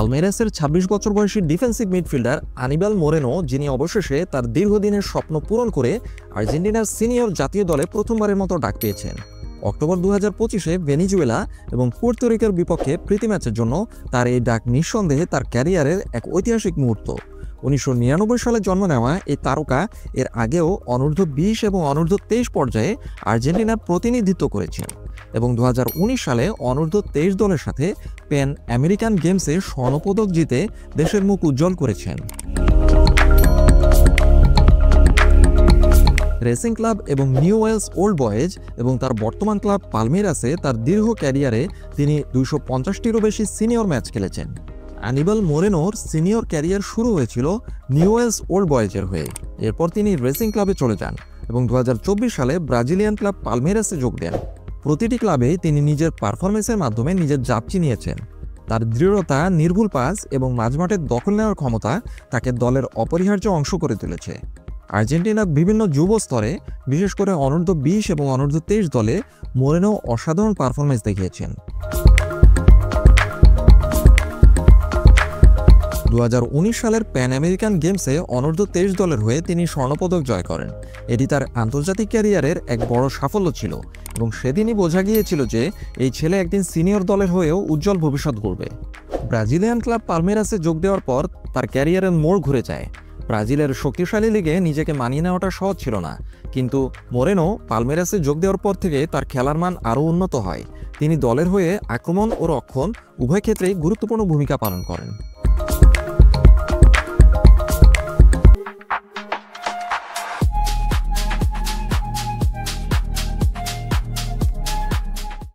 পালমেইরাসের ২৬ বছর বয়সী defensive midfielder আনিবাল Moreno, যিনি অবশেষে তার দীর্ঘদিনের স্বপ্ন পূরণ করে আর্জেন্টিনার সিনিয়র জাতীয় দলে প্রথমবারের মতো ডাক পেয়েছেন। অক্টোবর ২০২৫-এ ভেনেজুয়েলা এবং পুর্তো রিকোর বিপক্ষে প্রীতি ম্যাচের জন্য তার এই ডাক নিঃসন্দেহে তার ক্যারিয়ারের এক ঐতিহাসিক মুহূর্ত। ১৯৯৯ সালে জন্ম নেওয়া এই তারকা এর আগেও অনূর্ধ্ব-২০ এবং অনূর্ধ্ব-২৩ পর্যায়ে আর্জেন্টিনার প্রতিনিধিত্ব করেছেন এবং ২০১৯ সালে অনূর্ধ্ব-২৩ দলের সাথে প্যান আমেরিকান গেমসে স্বর্ণপদক জিতে দেশের মুখ উজ্জ্বল করেছেন। রেসিং ক্লাব এবং নিউ ওয়েলস ওল্ড বয়েজ এবং তার বর্তমান ক্লাব পালমেইরাসে তার দীর্ঘ ক্যারিয়ারে তিনি ২৫০টিরও বেশি সিনিয়র ম্যাচ খেলেছেন। আনিবাল মোরেনোর সিনিয়র ক্যারিয়ার শুরু হয়েছিল নিউ ওয়েলস ওল্ড বয়েজের হয়ে। এরপর তিনি রেসিং ক্লাবে চলে যান এবং ২০২৪ সালে ব্রাজিলিয়ান ক্লাব পালমেইরাসে যোগ দেন। প্রতিটি ক্লাবেই তিনি নিজের পারফরমেন্সের মাধ্যমে নিজের জাত চিনিয়েছেন। তার দৃঢ়তা, নির্ভুল পাস এবং মাঝমাঠের দখল নেওয়ার ক্ষমতা তাকে দলের অপরিহার্য অংশ করে তুলেছে। আর্জেন্টিনার বিভিন্ন যুব স্তরে, বিশেষ করে অনূর্ধ্ব-২০ এবং অনূর্ধ্ব-২৩ দলে মোরেনো অসাধারণ পারফরমেন্স দেখিয়েছেন। ২০১৯ সালের প্যান আমেরিকান গেমসে অনূর্ধ্ব-২৩ দলের হয়ে তিনি স্বর্ণপদক জয় করেন। এটি তার আন্তর্জাতিক ক্যারিয়ারের এক বড় সাফল্য ছিল এবং সেদিনই বোঝা গিয়েছিল যে এই ছেলে একদিন সিনিয়র দলের হয়েও উজ্জ্বল ভবিষ্যৎ গড়বে। ব্রাজিলিয়ান ক্লাব পালমেইরাসে যোগ দেওয়ার পর তার ক্যারিয়ারের মোড় ঘুরে যায়। ব্রাজিলের শক্তিশালী লিগে নিজেকে মানিয়ে নেওয়াটা সহজ ছিল না, কিন্তু মোরেনো পালমেইরাসে যোগ দেওয়ার পর থেকে তার খেলার মান আরও উন্নত হয়। তিনি দলের হয়ে আক্রমণ ও রক্ষণ উভয় ক্ষেত্রেই গুরুত্বপূর্ণ ভূমিকা পালন করেন।